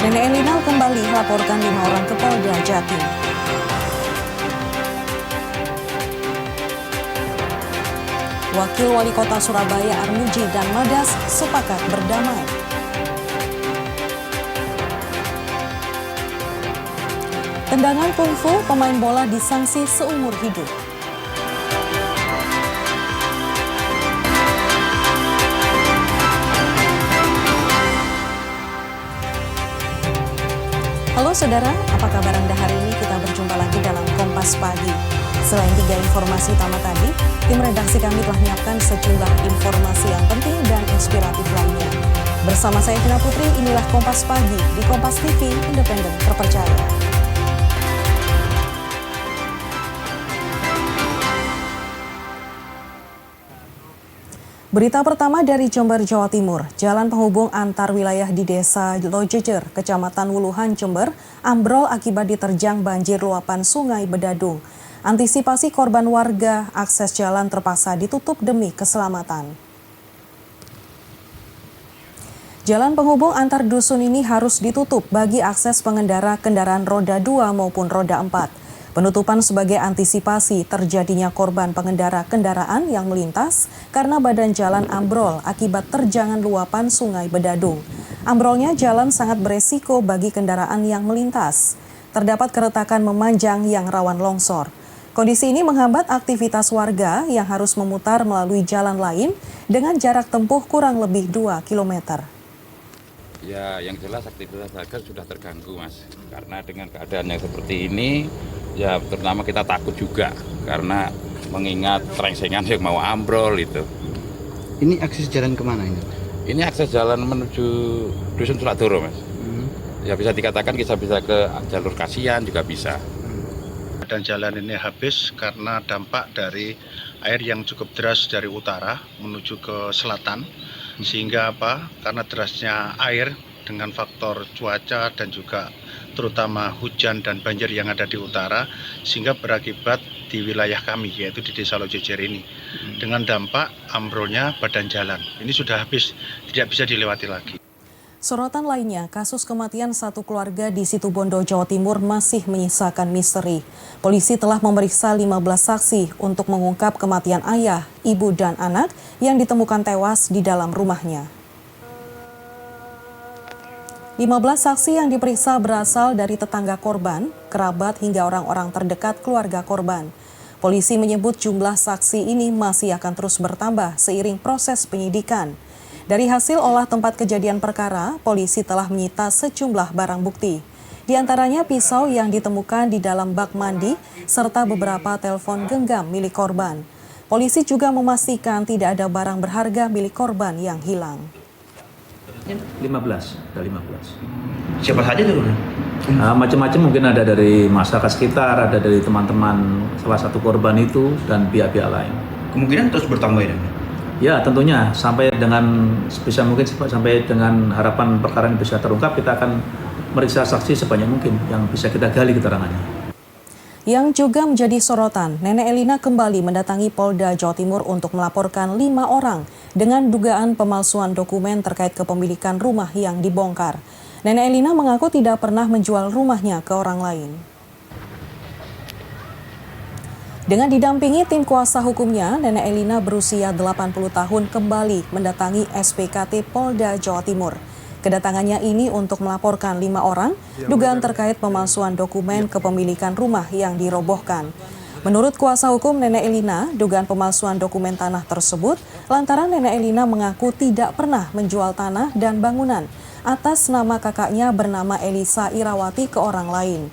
Nenek Elina kembali laporkan 5 orang ke Polda Jatim. Wakil Wali Kota Surabaya Armuji dan Madas sepakat berdamai. Tendangan kungfu pemain bola disanksi seumur hidup. Halo saudara, apa kabar Anda hari ini? Kita berjumpa lagi dalam Kompas Pagi. Selain 3 informasi utama tadi, tim redaksi kami telah menyiapkan sejumlah informasi yang penting dan inspiratif lainnya. Bersama saya Vina Putri, inilah Kompas Pagi di Kompas TV, independen, terpercaya. Berita pertama dari Jember, Jawa Timur. Jalan penghubung antar wilayah di Desa Lojejer, Kecamatan Wuluhan, Jember, ambrol akibat diterjang banjir luapan Sungai Bedadung. Antisipasi korban warga, akses jalan terpaksa ditutup demi keselamatan. Jalan penghubung antar dusun ini harus ditutup bagi akses pengendara kendaraan roda 2 maupun roda 4. Penutupan sebagai antisipasi terjadinya korban pengendara kendaraan yang melintas karena badan jalan ambrol akibat terjangan luapan Sungai Bedadung. Ambrolnya jalan sangat beresiko bagi kendaraan yang melintas. Terdapat keretakan memanjang yang rawan longsor. Kondisi ini menghambat aktivitas warga yang harus memutar melalui jalan lain dengan jarak tempuh kurang lebih 2 km. Ya, yang jelas aktivitas warga sudah terganggu, Mas. Karena dengan keadaan yang seperti ini, ya terutama kita takut juga karena mengingat terengsengan yang mau ambrol itu. Ini akses jalan kemana ini? Ini akses jalan menuju Dusun Suladoro, Mas. Ya bisa dikatakan kita bisa ke jalur Kasihan juga bisa. Dan jalan ini habis karena dampak dari air yang cukup deras dari utara menuju ke selatan. Sehingga karena derasnya air dengan faktor cuaca dan juga terutama hujan dan banjir yang ada di utara, sehingga berakibat di wilayah kami, yaitu di Desa Lojejer ini. Dengan dampak ambrolnya badan jalan. Ini sudah habis, tidak bisa dilewati lagi. Sorotan lainnya, kasus kematian satu keluarga di Situbondo, Jawa Timur masih menyisakan misteri. Polisi telah memeriksa 15 saksi untuk mengungkap kematian ayah, ibu, dan anak yang ditemukan tewas di dalam rumahnya. 15 saksi yang diperiksa berasal dari tetangga korban, kerabat, hingga orang-orang terdekat keluarga korban. Polisi menyebut jumlah saksi ini masih akan terus bertambah seiring proses penyidikan. Dari hasil olah tempat kejadian perkara, polisi telah menyita sejumlah barang bukti. Di antaranya pisau yang ditemukan di dalam bak mandi, serta beberapa telepon genggam milik korban. Polisi juga memastikan tidak ada barang berharga milik korban yang hilang. 15, ada 15. Siapa saja itu? Macam-macam, mungkin ada dari masyarakat sekitar, ada dari teman-teman salah satu korban itu, dan pihak-pihak lain. Kemungkinan terus bertambah ya? Ya, tentunya sampai dengan sebisa mungkin sampai dengan harapan perkara ini bisa terungkap, kita akan meriksa saksi sebanyak mungkin yang bisa kita gali keterangannya. Yang juga menjadi sorotan, Nenek Elina kembali mendatangi Polda Jawa Timur untuk melaporkan 5 orang dengan dugaan pemalsuan dokumen terkait kepemilikan rumah yang dibongkar. Nenek Elina mengaku tidak pernah menjual rumahnya ke orang lain. Dengan didampingi tim kuasa hukumnya, Nenek Elina berusia 80 tahun kembali mendatangi SPKT Polda Jawa Timur. Kedatangannya ini untuk melaporkan 5 orang dugaan terkait pemalsuan dokumen kepemilikan rumah yang dirobohkan. Menurut kuasa hukum Nenek Elina, dugaan pemalsuan dokumen tanah tersebut lantaran Nenek Elina mengaku tidak pernah menjual tanah dan bangunan atas nama kakaknya bernama Elisa Irawati ke orang lain.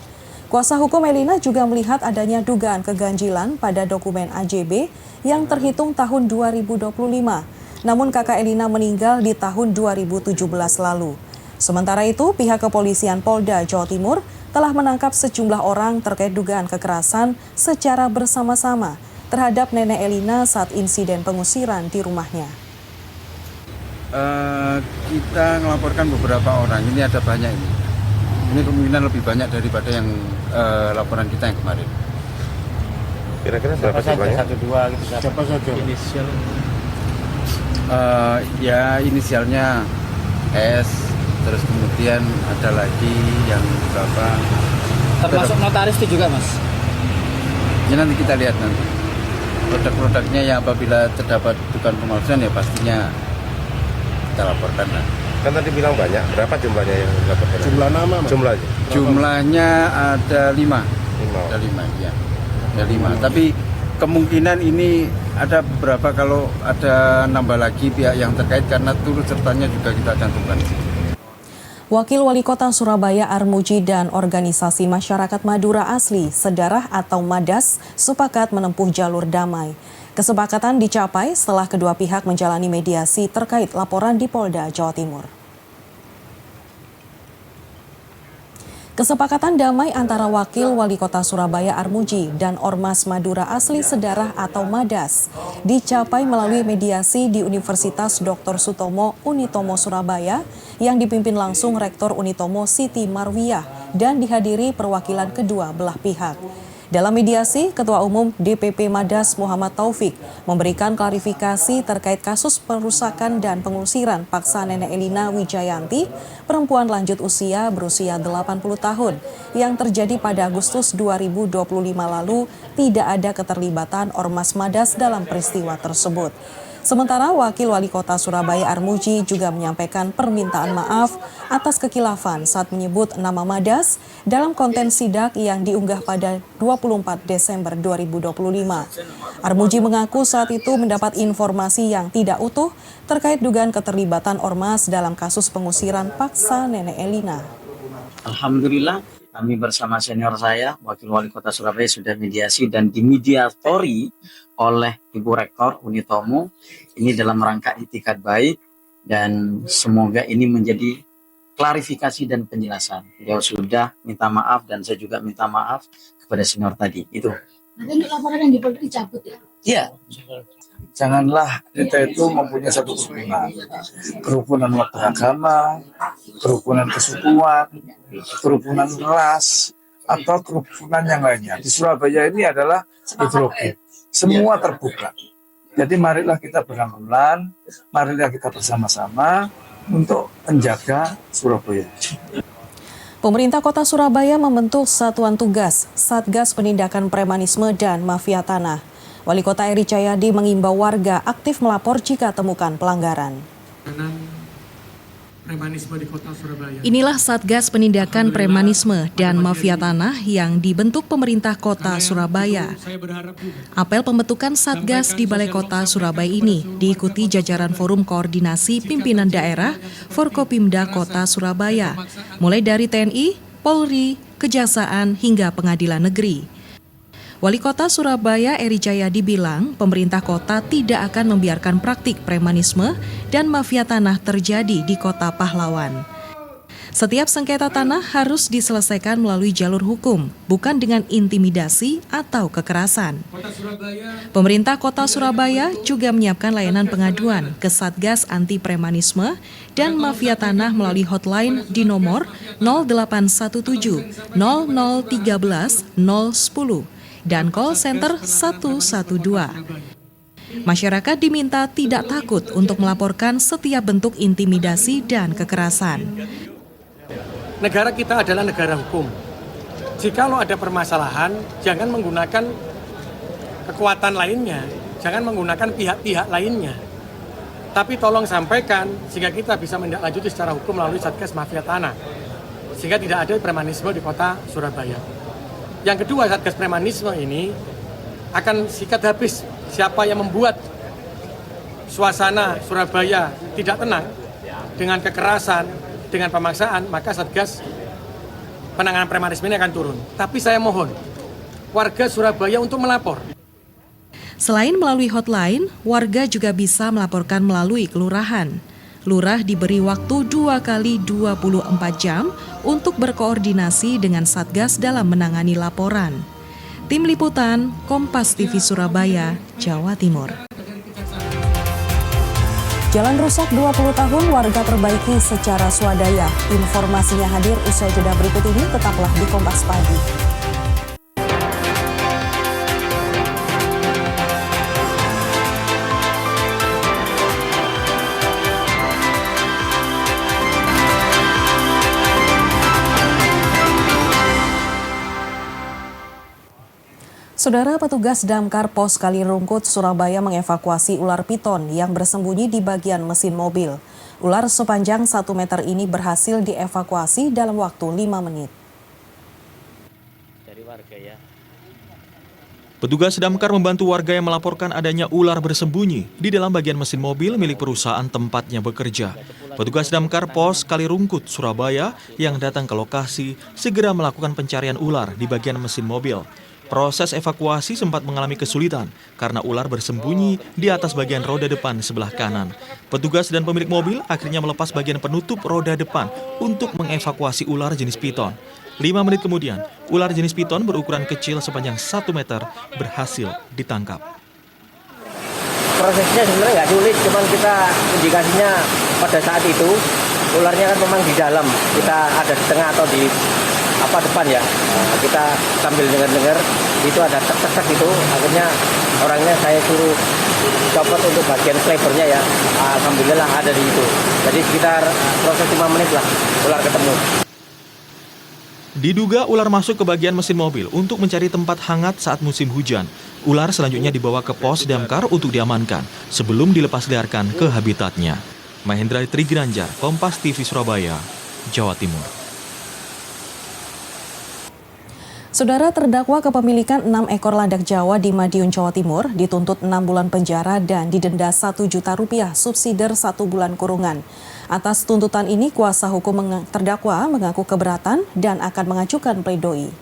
Kuasa hukum Elina juga melihat adanya dugaan keganjilan pada dokumen AJB yang terhitung tahun 2025. Namun kakak Elina meninggal di tahun 2017 lalu. Sementara itu, pihak kepolisian Polda Jawa Timur telah menangkap sejumlah orang terkait dugaan kekerasan secara bersama-sama terhadap Nenek Elina saat insiden pengusiran di rumahnya. Kita melaporkan beberapa orang, ini ada banyak ini. Ini kemungkinan lebih banyak daripada yang laporan kita yang kemarin. Kira-kira berapa sih banyak? 1, 2 gitu. Siapa saja? Ya inisialnya S, terus kemudian ada lagi yang beberapa Termasuk notaris itu juga, Mas? ya nanti kita lihat nanti produk-produknya yang apabila terdapat dugaan pemalsuan ya pastinya kita laporkan lah. Kan tadi bilang banyak, berapa jumlahnya yang dilaporkan? Jumlah nama, Mas? Jumlahnya? Jumlahnya ada 5. Ada 5, ya. Ada 5. Tapi kemungkinan ini ada beberapa kalau ada nambah lagi pihak yang terkait karena turut sertanya juga kita cantumkan. Wakil Wali Kota Surabaya Armuji dan Organisasi Masyarakat Madura Asli Sedarah atau MADAS sepakat menempuh jalur damai. Kesepakatan dicapai setelah kedua pihak menjalani mediasi terkait laporan di Polda Jawa Timur. Kesepakatan damai antara Wakil Wali Kota Surabaya Armuji dan Ormas Madura Asli Sedarah atau MADAS dicapai melalui mediasi di Universitas Dr. Sutomo Unitomo Surabaya yang dipimpin langsung Rektor Unitomo Siti Marwiyah dan dihadiri perwakilan kedua belah pihak. Dalam mediasi, Ketua Umum DPP MADAS Muhammad Taufik memberikan klarifikasi terkait kasus perusakan dan pengusiran paksa Nenek Elina Wijayanti, perempuan lanjut usia berusia 80 tahun, yang terjadi pada Agustus 2025 lalu tidak ada keterlibatan Ormas MADAS dalam peristiwa tersebut. Sementara Wakil Wali Kota Surabaya Armuji juga menyampaikan permintaan maaf atas kekilafan saat menyebut nama MADAS dalam konten sidak yang diunggah pada 24 Desember 2025. Armuji mengaku saat itu mendapat informasi yang tidak utuh terkait dugaan keterlibatan Ormas dalam kasus pengusiran paksa Nenek Elina. Alhamdulillah, kami bersama senior saya, Wakil Wali Kota Surabaya sudah mediasi dan dimediatori oleh Ibu Rektor Unitomo. Ini dalam rangka itikat baik dan semoga ini menjadi klarifikasi dan penjelasan. Beliau sudah minta maaf dan saya juga minta maaf kepada senior tadi. Itu. Nanti untuk laporan yang dicabut ya? Iya. Janganlah kita itu mempunyai satu kerukunan beragama, kerukunan kesukuan, kerukunan ras, atau kerukunan yang lainnya. Di Surabaya ini adalah heterogen. Semua terbuka. Jadi marilah kita berangkulan, marilah kita bersama-sama untuk menjaga Surabaya. Pemerintah Kota Surabaya membentuk satuan tugas Satgas Penindakan Premanisme dan Mafia Tanah. Wali Kota Eri Cahyadi mengimbau warga aktif melapor jika temukan pelanggaran. Premanisme di Kota Surabaya. Inilah Satgas Penindakan Premanisme dan Mafia Tanah yang dibentuk pemerintah Kota Surabaya. Apel pembentukan Satgas di Balai Kota Surabaya ini diikuti jajaran Forum Koordinasi Pimpinan Daerah Forkopimda Kota Surabaya, mulai dari TNI, Polri, Kejaksaan hingga Pengadilan Negeri. Wali Kota Surabaya Eri Cahyadi bilang pemerintah kota tidak akan membiarkan praktik premanisme dan mafia tanah terjadi di Kota Pahlawan. Setiap sengketa tanah harus diselesaikan melalui jalur hukum, bukan dengan intimidasi atau kekerasan. Pemerintah Kota Surabaya juga menyiapkan layanan pengaduan ke Satgas Anti Premanisme dan Mafia Tanah melalui hotline di nomor 0817 0013 010 dan call center 112. Masyarakat diminta tidak takut untuk melaporkan setiap bentuk intimidasi dan kekerasan. Negara kita adalah negara hukum. Jikalau ada permasalahan, jangan menggunakan kekuatan lainnya, jangan menggunakan pihak-pihak lainnya. Tapi tolong sampaikan sehingga kita bisa menindaklanjuti secara hukum melalui Satgas Mafia Tanah, sehingga tidak ada premanisme di Kota Surabaya. Yang kedua, Satgas Premanisme ini akan sikat habis siapa yang membuat suasana Surabaya tidak tenang dengan kekerasan, dengan pemaksaan, maka Satgas Penanganan Premanisme ini akan turun. Tapi saya mohon warga Surabaya untuk melapor. Selain melalui hotline, warga juga bisa melaporkan melalui kelurahan. Lurah diberi waktu 2 kali 24 jam untuk berkoordinasi dengan Satgas dalam menangani laporan. Tim Liputan, Kompas TV Surabaya, Jawa Timur. Jalan rusak 20 tahun, warga perbaiki secara swadaya. Informasinya hadir usai jeda berikut ini, tetaplah di Kompas Pagi. Saudara, petugas damkar Pos Kalirungkut, Surabaya mengevakuasi ular piton yang bersembunyi di bagian mesin mobil. Ular sepanjang 1 meter ini berhasil dievakuasi dalam waktu 5 menit. Dari warga ya. Petugas damkar membantu warga yang melaporkan adanya ular bersembunyi di dalam bagian mesin mobil milik perusahaan tempatnya bekerja. Petugas damkar Pos Kalirungkut, Surabaya yang datang ke lokasi segera melakukan pencarian ular di bagian mesin mobil. Proses evakuasi sempat mengalami kesulitan karena ular bersembunyi di atas bagian roda depan sebelah kanan. Petugas dan pemilik mobil akhirnya melepas bagian penutup roda depan untuk mengevakuasi ular jenis piton. 5 menit kemudian, ular jenis piton berukuran kecil sepanjang 1 meter berhasil ditangkap. Prosesnya sebenarnya nggak sulit, cuman kita indikasinya pada saat itu ularnya kan memang di dalam, kita ada di tengah atau di depan ya. Kita sambil dengar itu ada tek-tek itu, akhirnya orangnya saya suruh copot untuk bagian klebernya ya. Alhamdulillah ada di situ. Jadi sekitar proses 5 menit lah ular ketemu. Diduga ular masuk ke bagian mesin mobil untuk mencari tempat hangat saat musim hujan. Ular selanjutnya dibawa ke pos damkar untuk diamankan sebelum dilepas liarkan ke habitatnya. Mahendra Triginanjar, Kompas TV Surabaya, Jawa Timur. Saudara, terdakwa kepemilikan 6 ekor landak Jawa di Madiun, Jawa Timur dituntut 6 bulan penjara dan didenda Rp1 juta subsidiar 1 bulan kurungan. Atas tuntutan ini, kuasa hukum terdakwa mengaku keberatan dan akan mengajukan pledoi.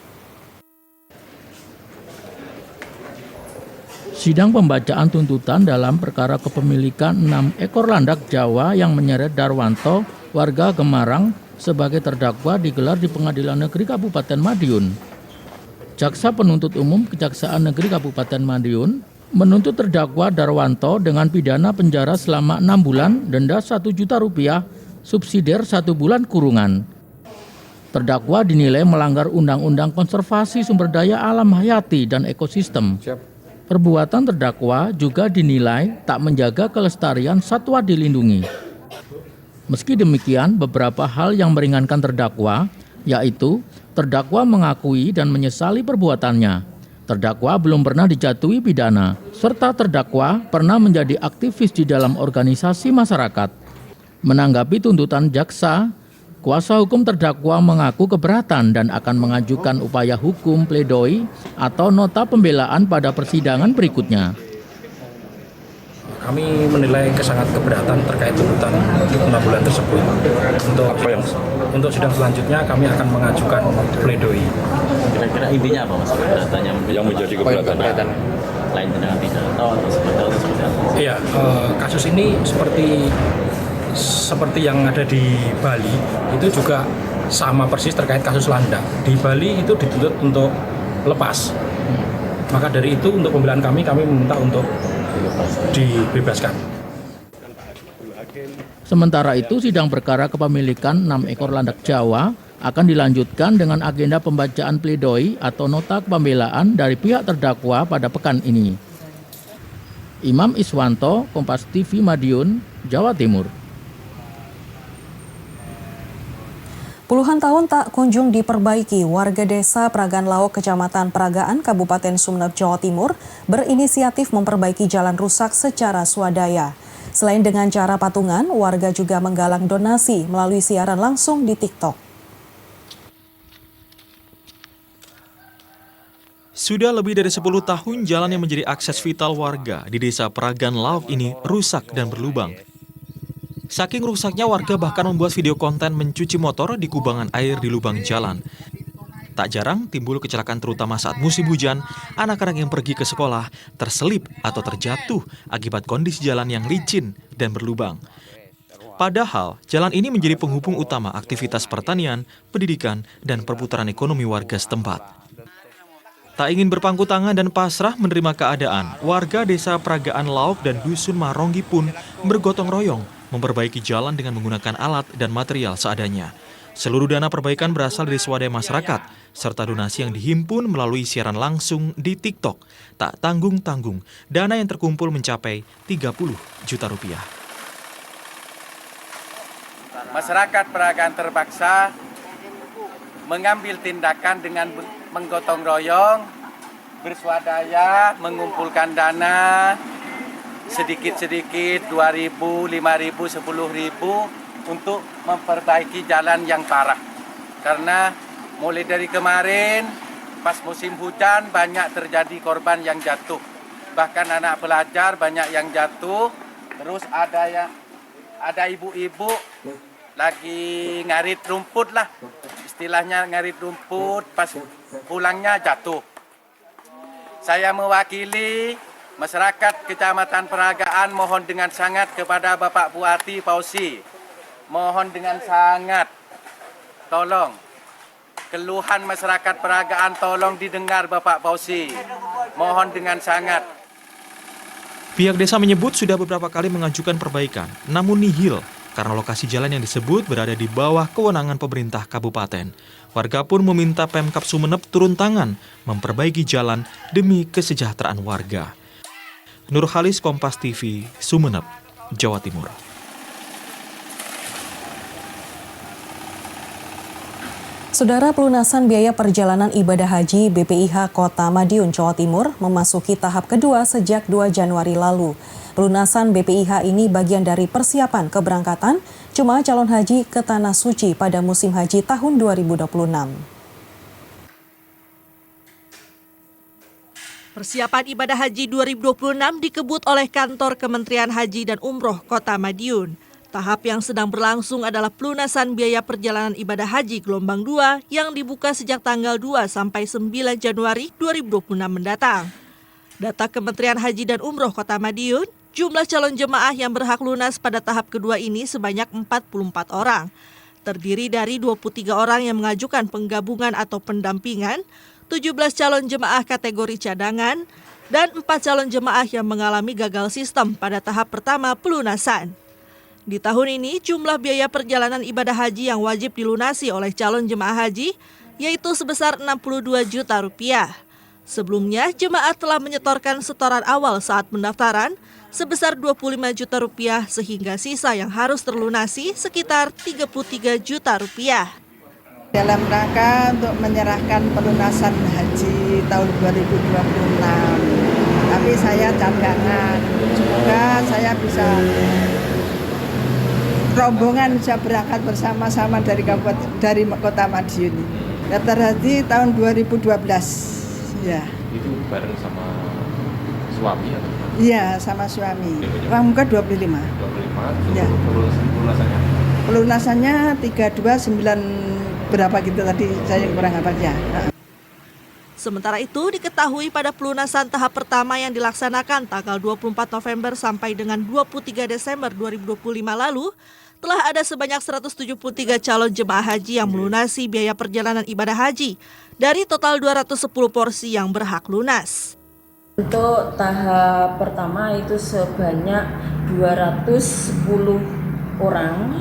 Sidang pembacaan tuntutan dalam perkara kepemilikan 6 ekor landak Jawa yang menyeret Darwanto, warga Gemarang, sebagai terdakwa digelar di Pengadilan Negeri Kabupaten Madiun. Jaksa Penuntut Umum Kejaksaan Negeri Kabupaten Madiun menuntut terdakwa Darwanto dengan pidana penjara selama 6 bulan, denda Rp1 juta, subsidiar 1 bulan kurungan. Terdakwa dinilai melanggar Undang-Undang Konservasi Sumber Daya Alam Hayati dan Ekosistem. Perbuatan terdakwa juga dinilai tak menjaga kelestarian satwa dilindungi. Meski demikian, beberapa hal yang meringankan terdakwa, yaitu terdakwa mengakui dan menyesali perbuatannya. Terdakwa belum pernah dijatuhi pidana, serta terdakwa pernah menjadi aktivis di dalam organisasi masyarakat. Menanggapi tuntutan jaksa, kuasa hukum terdakwa mengaku keberatan dan akan mengajukan upaya hukum pledoi atau nota pembelaan pada persidangan berikutnya. Kami menilai sangat keberatan terkait tuntutan 6 bulan tersebut. Untuk sidang selanjutnya kami akan mengajukan pledoi. Kira-kira intinya apa mas keberatannya? Yang menjadi keberatan lain dengan pidato atau seperti apa? Iya, kasus ini seperti yang ada di Bali itu juga sama persis terkait kasus landak. Di Bali itu dituntut untuk lepas. Maka dari itu untuk pembelaan kami meminta untuk dibebaskan. Sementara itu, sidang perkara kepemilikan 6 ekor landak Jawa akan dilanjutkan dengan agenda pembacaan pledoi atau nota pembelaan dari pihak terdakwa pada pekan ini. Imam Iswanto, Kompas TV Madiun, Jawa Timur. Puluhan tahun tak kunjung diperbaiki, warga desa Pragan Laok, Kecamatan Pragaan, Kabupaten Sumeneb, Jawa Timur, berinisiatif memperbaiki jalan rusak secara swadaya. Selain dengan cara patungan, warga juga menggalang donasi melalui siaran langsung di TikTok. Sudah lebih dari 10 tahun jalan yang menjadi akses vital warga di desa Pragan Laok ini rusak dan berlubang. Saking rusaknya, warga bahkan membuat video konten mencuci motor di kubangan air di lubang jalan. Tak jarang timbul kecelakaan terutama saat musim hujan, anak-anak yang pergi ke sekolah terselip atau terjatuh akibat kondisi jalan yang licin dan berlubang. Padahal, jalan ini menjadi penghubung utama aktivitas pertanian, pendidikan, dan perputaran ekonomi warga setempat. Tak ingin berpangku tangan dan pasrah menerima keadaan, warga desa Pragaan Laok dan Dusun Maronggi pun bergotong royong memperbaiki jalan dengan menggunakan alat dan material seadanya. Seluruh dana perbaikan berasal dari swadaya masyarakat, serta donasi yang dihimpun melalui siaran langsung di TikTok. Tak tanggung-tanggung, dana yang terkumpul mencapai Rp30 juta. Masyarakat Pragaan terpaksa mengambil tindakan dengan menggotong royong bersuadaya mengumpulkan dana sedikit-sedikit 2.000, 5.000, 10.000 untuk memperbaiki jalan yang parah. Karena mulai dari kemarin pas musim hujan banyak terjadi korban yang jatuh. Bahkan anak pelajar banyak yang jatuh. Terus ada ibu-ibu lagi ngarit rumput lah. Istilahnya ngarit rumput, pas pulangnya jatuh. Saya mewakili masyarakat Kecamatan Peragaan mohon dengan sangat kepada Bapak Bupati Pausi. Mohon dengan sangat, tolong keluhan masyarakat Peragaan tolong didengar Bapak Pausi. Mohon dengan sangat. Pihak desa menyebut sudah beberapa kali mengajukan perbaikan, namun nihil karena lokasi jalan yang disebut berada di bawah kewenangan pemerintah kabupaten. Warga pun meminta Pemkab Sumeneb turun tangan memperbaiki jalan demi kesejahteraan warga. Nurhalis, Kompas TV, Sumeneb, Jawa Timur. Saudara, pelunasan biaya perjalanan ibadah haji BPIH Kota Madiun, Jawa Timur memasuki tahap kedua sejak 2 Januari lalu. Pelunasan BPIH ini bagian dari persiapan keberangkatan jemaah calon haji ke Tanah Suci pada musim haji tahun 2026. Persiapan ibadah haji 2026 dikebut oleh kantor Kementerian Haji dan Umroh Kota Madiun. Tahap yang sedang berlangsung adalah pelunasan biaya perjalanan ibadah haji gelombang 2 yang dibuka sejak tanggal 2 sampai 9 Januari 2026 mendatang. Data Kementerian Haji dan Umroh Kota Madiun, jumlah calon jemaah yang berhak lunas pada tahap kedua ini sebanyak 44 orang. Terdiri dari 23 orang yang mengajukan penggabungan atau pendampingan, 17 calon jemaah kategori cadangan, dan 4 calon jemaah yang mengalami gagal sistem pada tahap pertama pelunasan. Di tahun ini, jumlah biaya perjalanan ibadah haji yang wajib dilunasi oleh calon jemaah haji yaitu sebesar Rp62 juta. Sebelumnya, jemaah telah menyetorkan setoran awal saat pendaftaran sebesar Rp25 juta sehingga sisa yang harus terlunasi sekitar Rp33 juta. Dalam rangka untuk menyerahkan pelunasan haji tahun 2026. Tapi saya cadangan, semoga saya bisa rombongan bisa berangkat bersama-sama dari Kota Madiun. Daftar haji tahun 2012. Ya. Itu bareng sama suami atau? Iya, sama suami. Uang muka 25. 25. Ya. Pelunasannya? Pelunasannya 329 berapa gitu tadi saya kurang hafal ya. Sementara itu diketahui pada pelunasan tahap pertama yang dilaksanakan tanggal 24 November sampai dengan 23 Desember 2025 lalu, telah ada sebanyak 173 calon jemaah haji yang melunasi biaya perjalanan ibadah haji dari total 210 porsi yang berhak lunas. Untuk tahap pertama itu sebanyak 210 orang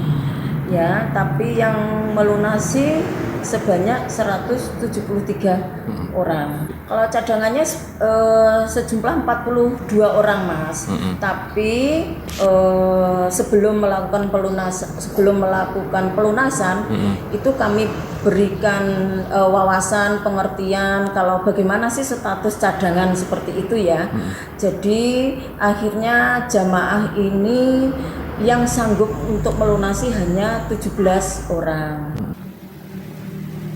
ya, tapi yang melunasi sebanyak 173 orang. Kalau cadangannya sejumlah 42 orang, Mas. Tapi sebelum melakukan pelunasan itu kami berikan wawasan, pengertian kalau bagaimana sih status cadangan seperti itu ya. Jadi akhirnya jamaah ini yang sanggup untuk melunasi hanya 17 orang.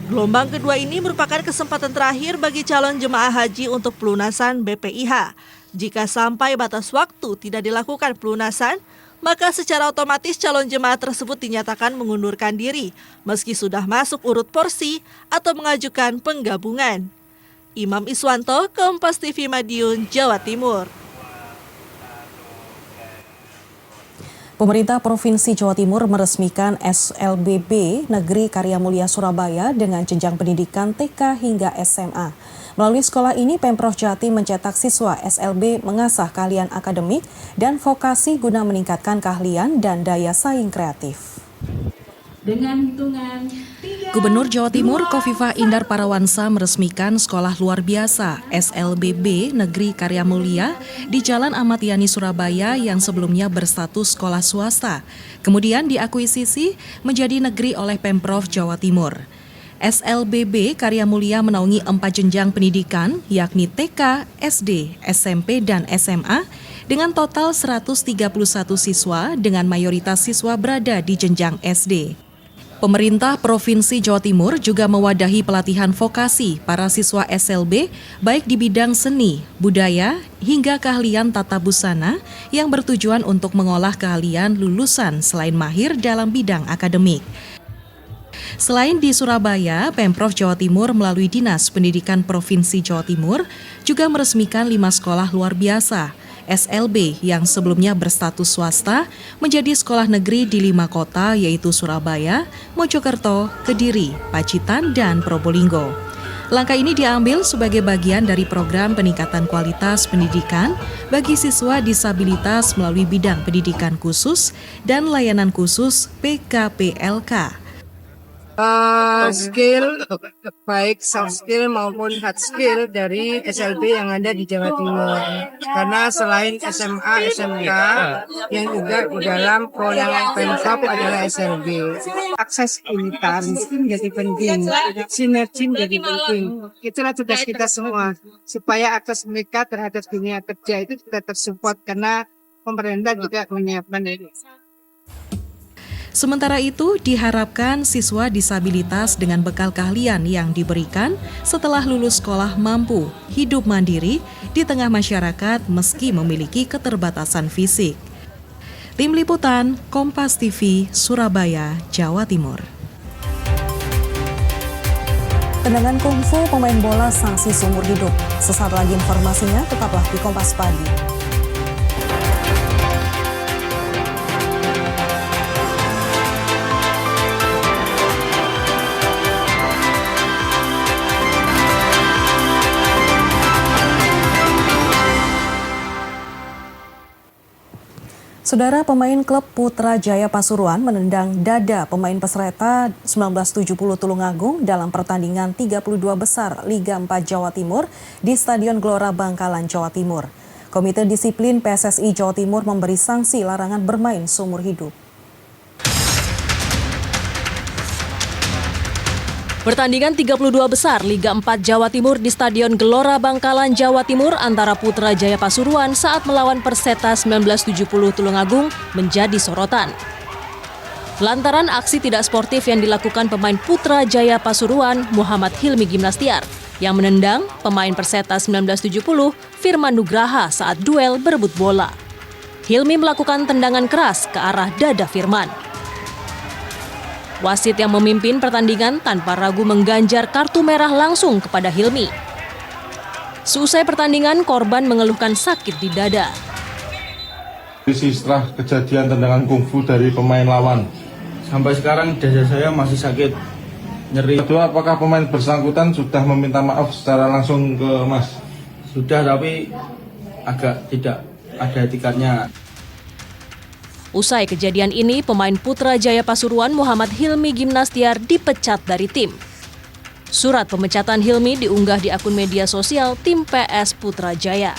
Gelombang kedua ini merupakan kesempatan terakhir bagi calon jemaah haji untuk pelunasan BPIH. Jika sampai batas waktu tidak dilakukan pelunasan, maka secara otomatis calon jemaah tersebut dinyatakan mengundurkan diri, meski sudah masuk urut porsi atau mengajukan penggabungan. Imam Iswanto, Kompas TV Madiun, Jawa Timur. Pemerintah Provinsi Jawa Timur meresmikan SLBB Negeri Karya Mulia Surabaya dengan jenjang pendidikan TK hingga SMA. Melalui sekolah ini, Pemprov Jatim mencetak siswa SLB mengasah keahlian akademik dan vokasi guna meningkatkan keahlian dan daya saing kreatif. Dengan hitungan Gubernur Jawa Timur Khofifah Indar Parawansa meresmikan sekolah luar biasa SLBB Negeri Karya Mulia di Jalan Ahmad Yani Surabaya yang sebelumnya berstatus sekolah swasta, kemudian diakuisisi menjadi negeri oleh Pemprov Jawa Timur. SLBB Karya Mulia menaungi 4 jenjang pendidikan, yakni TK, SD, SMP, dan SMA, dengan total 131 siswa dengan mayoritas siswa berada di jenjang SD. Pemerintah Provinsi Jawa Timur juga mewadahi pelatihan vokasi para siswa SLB, baik di bidang seni, budaya, hingga keahlian tata busana yang bertujuan untuk mengolah keahlian lulusan selain mahir dalam bidang akademik. Selain di Surabaya, Pemprov Jawa Timur melalui Dinas Pendidikan Provinsi Jawa Timur juga meresmikan 5 sekolah luar biasa SLB yang sebelumnya berstatus swasta menjadi sekolah negeri di 5 kota yaitu Surabaya, Mojokerto, Kediri, Pacitan, dan Probolinggo. Langkah ini diambil sebagai bagian dari program peningkatan kualitas pendidikan bagi siswa disabilitas melalui bidang pendidikan khusus dan layanan khusus PKPLK. Skill baik soft skill maupun hard skill dari SLB yang ada di Jawa Timur, karena selain SMA, SMK yang juga di dalam program Pemprov adalah SLB. Aksesibilitas menjadi penting, sinergi menjadi penting. Itulah tugas kita semua, supaya akses mereka terhadap dunia kerja itu juga tersupport, karena pemerintah juga menyiapkan itu. Sementara itu, diharapkan siswa disabilitas dengan bekal keahlian yang diberikan setelah lulus sekolah mampu hidup mandiri di tengah masyarakat meski memiliki keterbatasan fisik. Tim Liputan, Kompas TV, Surabaya, Jawa Timur. Tendangan kungfu pemain bola sanksi seumur hidup. Sesaat lagi informasinya, tetaplah di Kompas Pagi. Saudara, pemain klub Putra Jaya Pasuruan menendang dada pemain peserta 1970 Tulungagung dalam pertandingan 32 besar Liga 4 Jawa Timur di Stadion Gelora Bangkalan, Jawa Timur. Komite Disiplin PSSI Jawa Timur memberi sanksi larangan bermain seumur hidup. Pertandingan 32 besar Liga 4 Jawa Timur di Stadion Gelora Bangkalan, Jawa Timur antara Putra Jaya Pasuruan saat melawan Perseta 1970 Tulungagung menjadi sorotan. Lantaran aksi tidak sportif yang dilakukan pemain Putra Jaya Pasuruan, Muhammad Hilmi Gimnastiar, yang menendang pemain Perseta 1970 Firman Nugraha saat duel berebut bola. Hilmi melakukan tendangan keras ke arah dada Firman. Wasit yang memimpin pertandingan tanpa ragu mengganjar kartu merah langsung kepada Hilmi. Seusai pertandingan, korban mengeluhkan sakit di dada. Setelah kejadian tendangan kungfu dari pemain lawan, sampai sekarang dada saya masih sakit, nyeri. Kedua, apakah pemain bersangkutan sudah meminta maaf secara langsung ke Mas? Sudah, tapi agak tidak ada etikanya. Usai kejadian ini, pemain Putra Jaya Pasuruan Muhammad Hilmi Gimnastiar dipecat dari tim. Surat pemecatan Hilmi diunggah di akun media sosial tim PS Putra Jaya.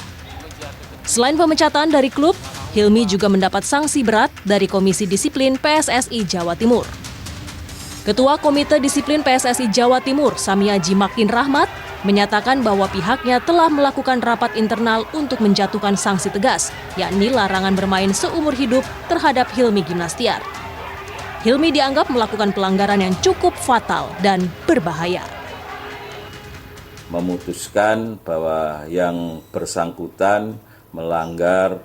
Selain pemecatan dari klub, Hilmi juga mendapat sanksi berat dari Komisi Disiplin PSSI Jawa Timur. Ketua Komite Disiplin PSSI Jawa Timur, Samiaji Makin Rahmat, menyatakan bahwa pihaknya telah melakukan rapat internal untuk menjatuhkan sanksi tegas, yakni larangan bermain seumur hidup terhadap Hilmi Gimnastiar. Hilmi dianggap melakukan pelanggaran yang cukup fatal dan berbahaya. Memutuskan bahwa yang bersangkutan melanggar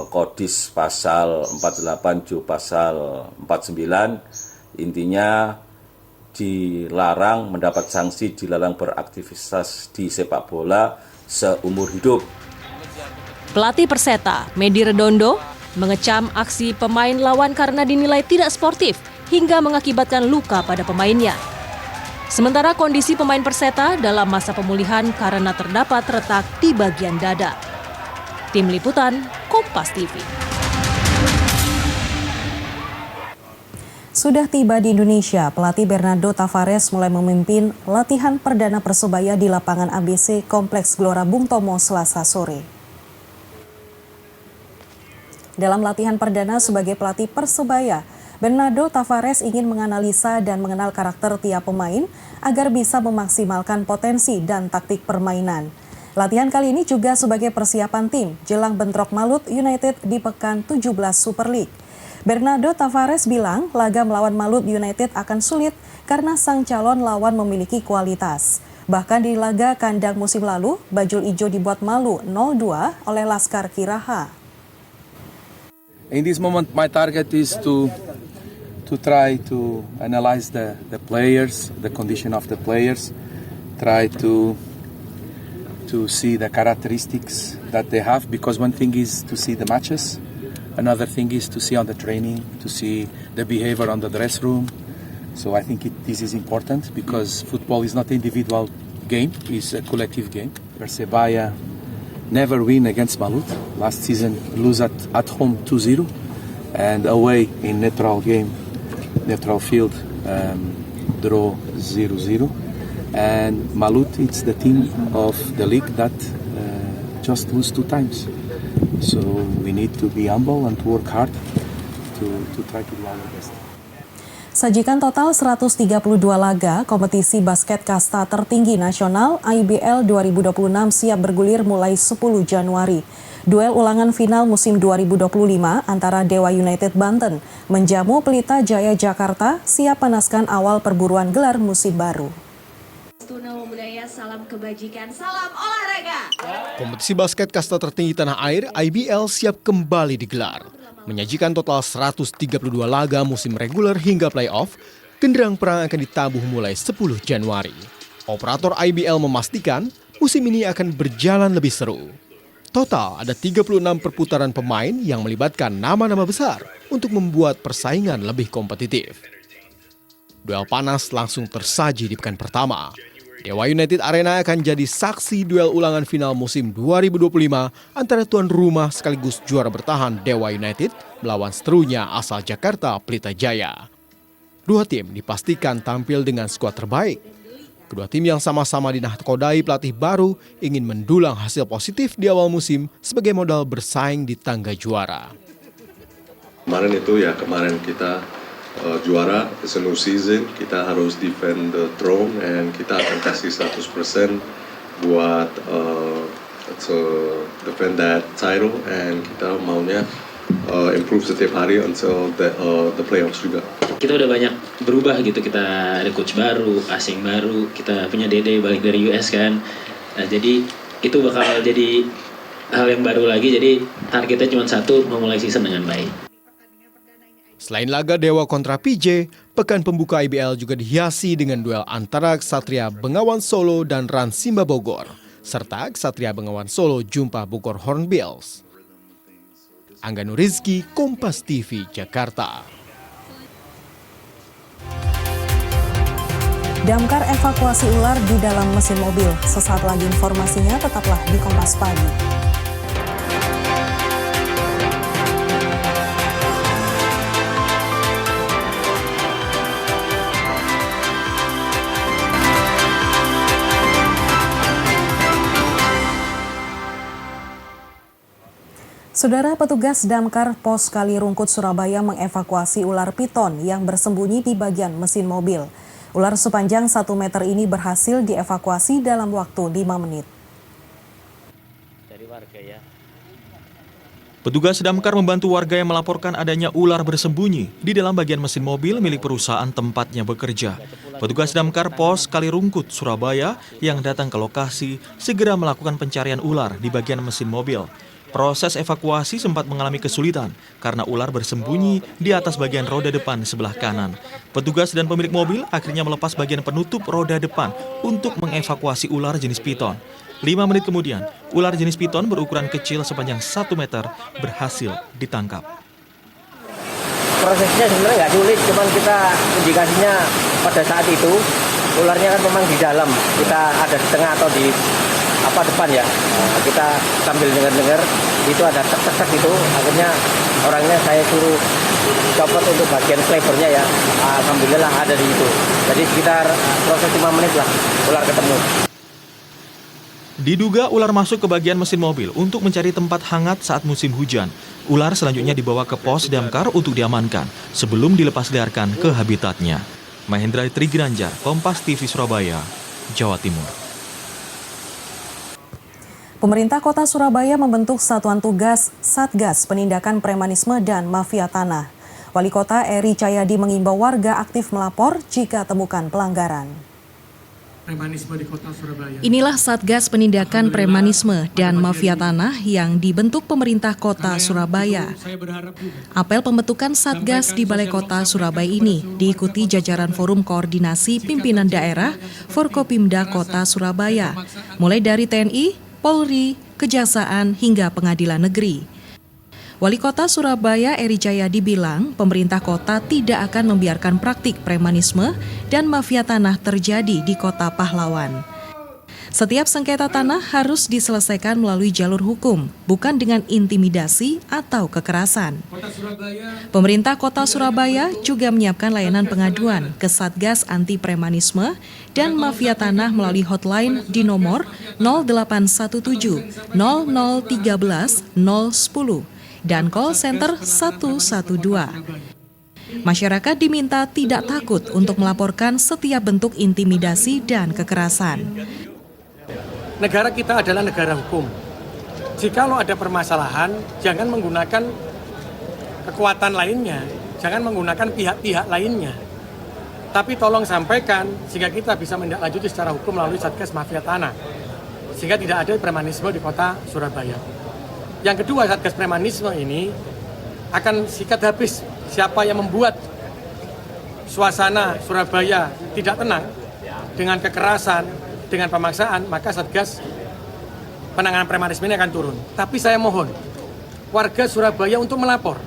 Kodis pasal 48 Ju pasal 49, intinya dilarang mendapat sanksi, dilarang beraktivitas di sepak bola seumur hidup. Pelatih Perseta, Medi Redondo, mengecam aksi pemain lawan karena dinilai tidak sportif hingga mengakibatkan luka pada pemainnya. Sementara kondisi pemain Perseta dalam masa pemulihan karena terdapat retak di bagian dada. Tim Liputan, Kompas TV. Sudah tiba di Indonesia, pelatih Bernardo Tavares mulai memimpin latihan perdana Persebaya di lapangan ABC Kompleks Gelora Bung Tomo Selasa sore. Dalam latihan perdana sebagai pelatih Persebaya, Bernardo Tavares ingin menganalisa dan mengenal karakter tiap pemain agar bisa memaksimalkan potensi dan taktik permainan. Latihan kali ini juga sebagai persiapan tim jelang bentrok Malut United di pekan 17 Super League. Bernardo Tavares bilang laga melawan Malut United akan sulit karena sang calon lawan memiliki kualitas. Bahkan di laga kandang musim lalu, Bajul Ijo dibuat malu 0-2 oleh Laskar Kiraha. In this moment, my target is to try to analyze the players, the condition of the players, try to see the characteristics that they have, because one thing is to see the matches, another thing is to see on the training, to see the behavior on the dress room. So I think this is important because football is not an individual game, it's a collective game. Persebaya never win against Malut. Last season lose at home 2-0 and away in neutral game, neutral field, draw 0-0. And Malut, it's the team of the league that just lose 2 times. So we need to be humble and to work hard to try to do our best. Sajikan total 132 laga kompetisi basket kasta tertinggi nasional IBL 2026 siap bergulir mulai 10 Januari. Duel ulangan final musim 2025 antara Dewa United Banten menjamu Pelita Jaya Jakarta siap panaskan awal perburuan gelar musim baru. Tunawa Budaya, salam kebajikan, salam olahraga. Kompetisi basket kasta tertinggi tanah air IBL siap kembali digelar. Menyajikan total 132 laga musim reguler hingga playoff, genderang perang akan ditabuh mulai 10 Januari. Operator IBL memastikan musim ini akan berjalan lebih seru. Total ada 36 perputaran pemain yang melibatkan nama-nama besar untuk membuat persaingan lebih kompetitif. Duel panas langsung tersaji di pekan pertama. Dewa United Arena akan jadi saksi duel ulangan final musim 2025 antara tuan rumah sekaligus juara bertahan Dewa United melawan seterunya asal Jakarta Pelita Jaya. Dua tim dipastikan tampil dengan skuad terbaik. Kedua tim yang sama-sama dinahkodai pelatih baru ingin mendulang hasil positif di awal musim sebagai modal bersaing di tangga juara. Kemarin kita juara, it's a new season, kita harus defend the throne and kita akan kasih 100% buat to defend that title and kita maunya improve setiap hari until the playoffs juga. Kita udah banyak berubah gitu, kita ada coach baru, asing baru, kita punya Dede balik dari US kan. Nah, jadi itu bakal jadi hal yang baru lagi, jadi targetnya cuma satu, memulai season dengan baik. Selain laga Dewa kontra PJ, pekan pembuka IBL juga dihiasi dengan duel antara Ksatria Bengawan Solo dan Ran Simba Bogor, serta Ksatria Bengawan Solo jumpa Bogor Hornbills. Angga Nurizki, Kompas TV, Jakarta. Damkar evakuasi ular di dalam mesin mobil. Sesaat lagi informasinya, tetaplah di Kompas Pagi. Saudara, petugas Damkar Pos Kalirungkut Surabaya mengevakuasi ular piton yang bersembunyi di bagian mesin mobil. Ular sepanjang 1 meter ini berhasil dievakuasi dalam waktu 5 menit. Petugas Damkar membantu warga yang melaporkan adanya ular bersembunyi di dalam bagian mesin mobil milik perusahaan tempatnya bekerja. Petugas Damkar Pos Kalirungkut Surabaya yang datang ke lokasi segera melakukan pencarian ular di bagian mesin mobil. Proses evakuasi sempat mengalami kesulitan karena ular bersembunyi di atas bagian roda depan sebelah kanan. Petugas dan pemilik mobil akhirnya melepas bagian penutup roda depan untuk mengevakuasi ular jenis piton. 5 menit kemudian, ular jenis piton berukuran kecil sepanjang 1 meter berhasil ditangkap. Prosesnya sebenarnya nggak sulit, cuman kita indikasinya pada saat itu ularnya kan memang di dalam, kita ada di tengah atau di depan ya. Kita sambil dengar itu ada tek-tek itu, akhirnya orangnya saya suruh copot untuk bagian klebernya ya. Alhamdulillah ada di situ. Jadi sekitar proses 5 menit lah ular ketemu. Diduga ular masuk ke bagian mesin mobil untuk mencari tempat hangat saat musim hujan. Ular selanjutnya dibawa ke pos damkar untuk diamankan sebelum dilepasliarkan ke habitatnya. Mahendra Triginanjar, Kompas TV Surabaya, Jawa Timur. Pemerintah Kota Surabaya membentuk Satuan Tugas Satgas Penindakan Premanisme dan Mafia Tanah. Wali Kota Eri Cahyadi mengimbau warga aktif melapor jika temukan pelanggaran. Premanisme di Kota Surabaya. Inilah Satgas Penindakan Premanisme dan Mafia Tanah yang dibentuk pemerintah Kota Surabaya. Apel pembentukan Satgas di Balai Kota Surabaya ini diikuti jajaran Forum Koordinasi Pimpinan Daerah Forkopimda Kota Surabaya, mulai dari TNI, Polri, Kejaksaan hingga Pengadilan Negeri. Wali Kota Surabaya Eri Cahyadi bilang pemerintah kota tidak akan membiarkan praktik premanisme dan mafia tanah terjadi di Kota Pahlawan. Setiap sengketa tanah harus diselesaikan melalui jalur hukum, bukan dengan intimidasi atau kekerasan. Pemerintah Kota Surabaya juga menyiapkan layanan pengaduan ke Satgas Anti Premanisme dan Mafia Tanah melalui hotline di nomor 0817 0013 010 dan call center 112. Masyarakat diminta tidak takut untuk melaporkan setiap bentuk intimidasi dan kekerasan. Negara kita adalah negara hukum. Jikalau ada permasalahan, jangan menggunakan kekuatan lainnya, jangan menggunakan pihak-pihak lainnya. Tapi tolong sampaikan sehingga kita bisa menindaklanjuti secara hukum melalui Satgas Mafia Tanah. Sehingga tidak ada premanisme di Kota Surabaya. Yang kedua, Satgas Premanisme ini akan sikat habis siapa yang membuat suasana Surabaya tidak tenang dengan kekerasan, dengan pemaksaan, maka Satgas penanganan premanisme ini akan turun. Tapi saya mohon warga Surabaya untuk melapor.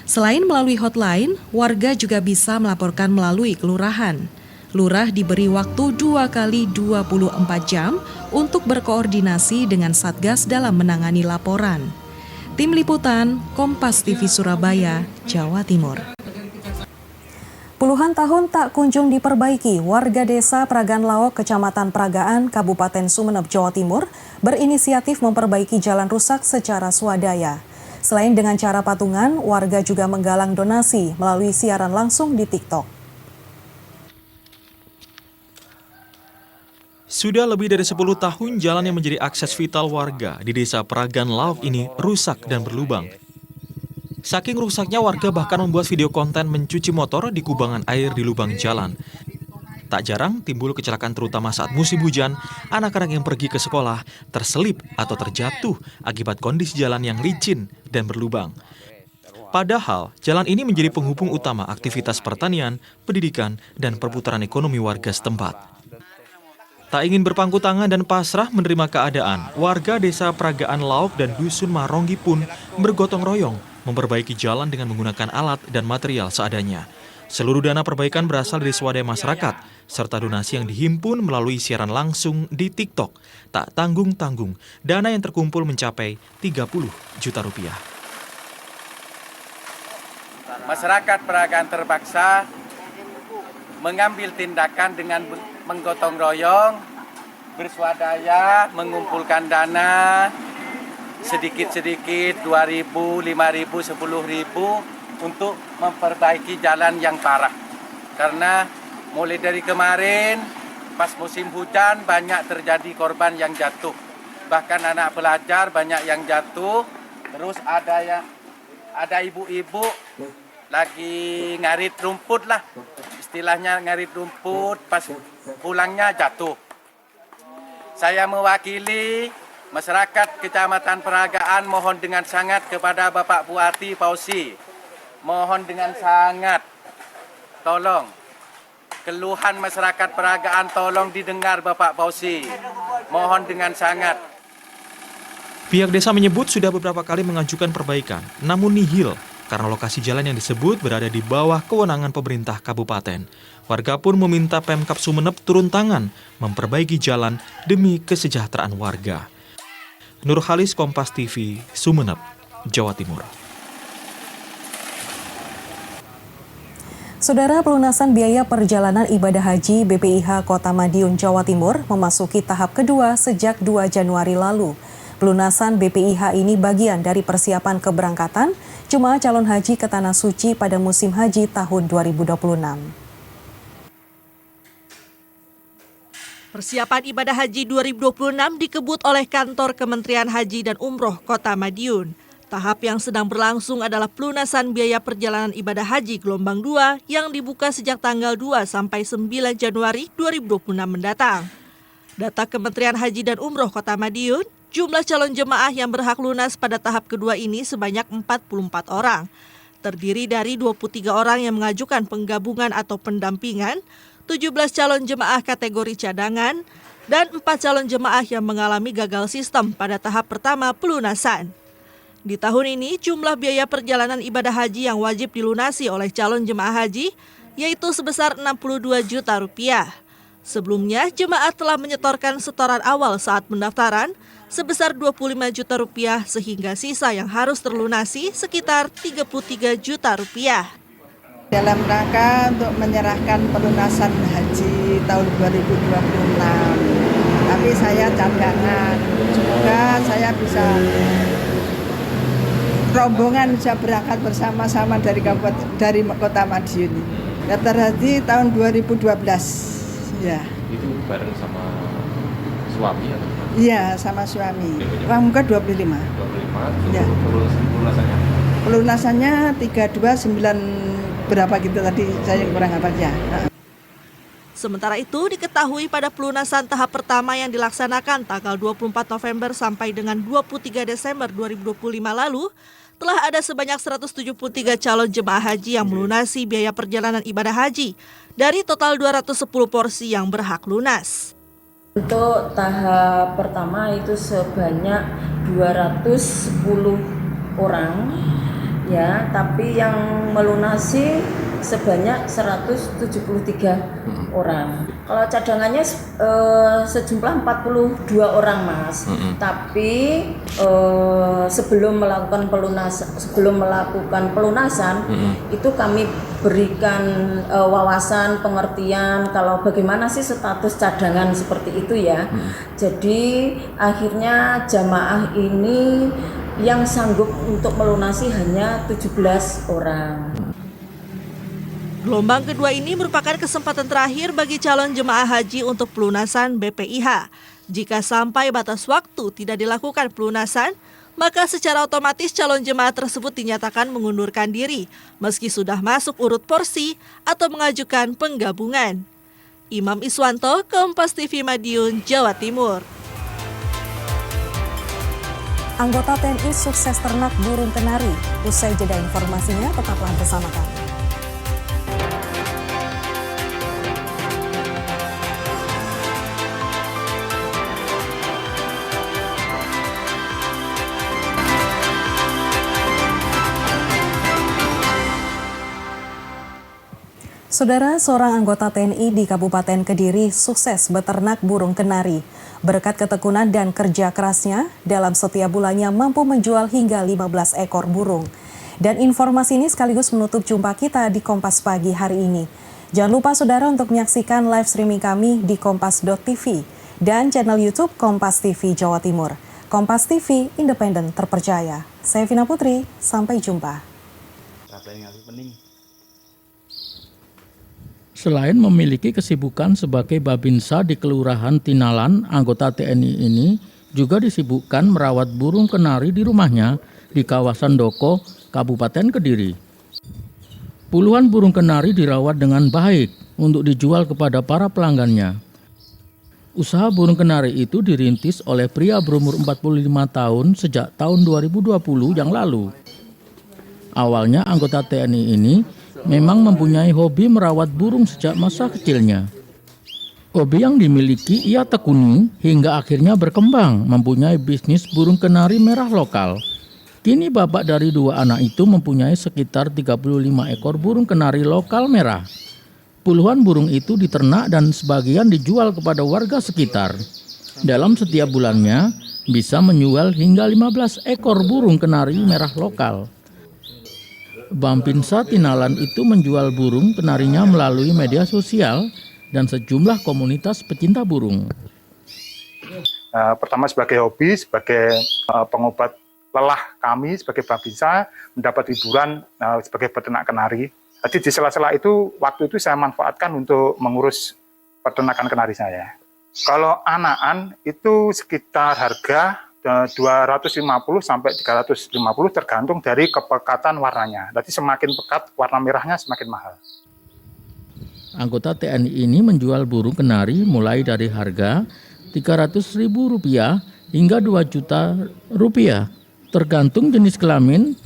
Selain melalui hotline, warga juga bisa melaporkan melalui kelurahan. Lurah diberi waktu 2 kali 24 jam untuk berkoordinasi dengan Satgas dalam menangani laporan. Tim Liputan, Kompas TV Surabaya, Jawa Timur. Puluhan tahun tak kunjung diperbaiki, warga desa Pragan Laok, Kecamatan Pragaan, Kabupaten Sumeneb, Jawa Timur, berinisiatif memperbaiki jalan rusak secara swadaya. Selain dengan cara patungan, warga juga menggalang donasi melalui siaran langsung di TikTok. Sudah lebih dari 10 tahun jalan yang menjadi akses vital warga di desa Pragan Laok ini rusak dan berlubang. Saking rusaknya, warga bahkan membuat video konten mencuci motor di kubangan air di lubang jalan. Tak jarang timbul kecelakaan terutama saat musim hujan, anak-anak yang pergi ke sekolah terselip atau terjatuh akibat kondisi jalan yang licin dan berlubang. Padahal, jalan ini menjadi penghubung utama aktivitas pertanian, pendidikan, dan perputaran ekonomi warga setempat. Tak ingin berpangku tangan dan pasrah menerima keadaan, warga desa Pragaan Laok dan Dusun Maronggi pun bergotong royong memperbaiki jalan dengan menggunakan alat dan material seadanya. Seluruh dana perbaikan berasal dari swadaya masyarakat, serta donasi yang dihimpun melalui siaran langsung di TikTok. Tak tanggung-tanggung, dana yang terkumpul mencapai 30 juta rupiah. Masyarakat Pragaan terpaksa mengambil tindakan dengan menggotong royong, berswadaya, mengumpulkan dana sedikit-sedikit 2.000, 5.000, 10.000 untuk memperbaiki jalan yang parah. Karena mulai dari kemarin pas musim hujan banyak terjadi korban yang jatuh. Bahkan anak pelajar banyak yang jatuh. Terus ada ibu-ibu lagi ngarit rumput lah. Istilahnya ngarit rumput, pas pulangnya jatuh. Saya mewakili masyarakat Kecamatan Pragaan mohon dengan sangat kepada Bapak Bupati Pausi. Mohon dengan sangat, tolong keluhan masyarakat Pragaan tolong didengar Bapak Pausi. Mohon dengan sangat. Pihak desa menyebut sudah beberapa kali mengajukan perbaikan, namun nihil karena lokasi jalan yang disebut berada di bawah kewenangan pemerintah kabupaten. Warga pun meminta Pemkab Sumeneb turun tangan memperbaiki jalan demi kesejahteraan warga. Nur Halis, Kompas TV, Sumeneb, Jawa Timur. Saudara, pelunasan biaya perjalanan ibadah haji BPIH Kota Madiun, Jawa Timur memasuki tahap kedua sejak 2 Januari lalu. Pelunasan BPIH ini bagian dari persiapan keberangkatan jemaah calon haji ke Tanah Suci pada musim haji tahun 2026. Persiapan ibadah haji 2026 dikebut oleh kantor Kementerian Haji dan Umroh Kota Madiun. Tahap yang sedang berlangsung adalah pelunasan biaya perjalanan ibadah haji gelombang 2 yang dibuka sejak tanggal 2 sampai 9 Januari 2026 mendatang. Data Kementerian Haji dan Umroh Kota Madiun, jumlah calon jemaah yang berhak lunas pada tahap kedua ini sebanyak 44 orang. Terdiri dari 23 orang yang mengajukan penggabungan atau pendampingan, 17 calon jemaah kategori cadangan, dan 4 calon jemaah yang mengalami gagal sistem pada tahap pertama pelunasan. Di tahun ini, jumlah biaya perjalanan ibadah haji yang wajib dilunasi oleh calon jemaah haji yaitu sebesar Rp62 juta. Sebelumnya, jemaah telah menyetorkan setoran awal saat pendaftaran sebesar Rp25 juta sehingga sisa yang harus terlunasi sekitar Rp33 juta. Dalam rangka untuk menyerahkan pelunasan haji tahun 2026. Tapi saya cadangan, semoga saya bisa rombongan bisa berangkat bersama-sama dari Kota Madiun. Daftar haji tahun 2012. Ya. Itu bareng sama suami atau? Iya, sama suami. Uang muka 25. 25. Ya. Pelunasannya? Pelunasannya 329 berapa gitu tadi saya kurang hafal ya. Sementara itu diketahui pada pelunasan tahap pertama yang dilaksanakan tanggal 24 November sampai dengan 23 Desember 2025 lalu, telah ada sebanyak 173 calon jemaah haji yang melunasi biaya perjalanan ibadah haji dari total 210 porsi yang berhak lunas. Untuk tahap pertama itu sebanyak 210 orang, ya, tapi yang melunasi sebanyak 173 orang. Kalau cadangannya sejumlah 42 orang, Mas. Tapi sebelum melakukan pelunasan itu kami berikan wawasan, pengertian kalau bagaimana sih status cadangan seperti itu ya. Jadi akhirnya jamaah ini yang sanggup untuk melunasi hanya 17 orang. Gelombang kedua ini merupakan kesempatan terakhir bagi calon jemaah haji untuk pelunasan BPIH. Jika sampai batas waktu tidak dilakukan pelunasan, maka secara otomatis calon jemaah tersebut dinyatakan mengundurkan diri meski sudah masuk urut porsi atau mengajukan penggabungan. Imam Iswanto, Kompas TV Madiun, Jawa Timur. Anggota TNI sukses ternak burung kenari. Usai jeda informasinya, tetaplah bersama kami. Saudara, seorang anggota TNI di Kabupaten Kediri sukses beternak burung kenari. Berkat ketekunan dan kerja kerasnya, dalam setiap bulannya mampu menjual hingga 15 ekor burung. Dan informasi ini sekaligus menutup jumpa kita di Kompas Pagi hari ini. Jangan lupa saudara untuk menyaksikan live streaming kami di kompas.tv dan channel YouTube Kompas TV Jawa Timur. Kompas TV, independen terpercaya. Saya Vina Putri, sampai jumpa. Selain memiliki kesibukan sebagai Babinsa di Kelurahan Tinalan, anggota TNI ini juga disibukkan merawat burung kenari di rumahnya di kawasan Doko, Kabupaten Kediri. Puluhan burung kenari dirawat dengan baik untuk dijual kepada para pelanggannya. Usaha burung kenari itu dirintis oleh pria berumur 45 tahun sejak tahun 2020 yang lalu. Awalnya anggota TNI ini memang mempunyai hobi merawat burung sejak masa kecilnya. Hobi yang dimiliki ia tekuni hingga akhirnya berkembang mempunyai bisnis burung kenari merah lokal. Kini bapak dari dua anak itu mempunyai sekitar 35 ekor burung kenari lokal merah. Puluhan burung itu diternak dan sebagian dijual kepada warga sekitar. Dalam setiap bulannya bisa menjual hingga 15 ekor burung kenari merah lokal. Bampinsa Tinalan itu menjual burung kenarinya melalui media sosial dan sejumlah komunitas pecinta burung. Pertama sebagai hobi, sebagai pengobat lelah kami sebagai Bampinsa, mendapat hiburan sebagai peternak kenari. Jadi di sela-sela itu, waktu itu saya manfaatkan untuk mengurus peternakan kenari saya. Kalau anakan itu sekitar harga 250 sampai 350 tergantung dari kepekatan warnanya. Jadi semakin pekat warna merahnya semakin mahal. Anggota TNI ini menjual burung kenari mulai dari harga Rp300.000 hingga Rp2 juta, tergantung jenis kelamin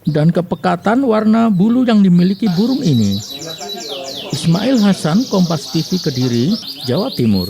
dan kepekatan warna bulu yang dimiliki burung ini. Ismail Hasan, Kompas TV Kediri, Jawa Timur.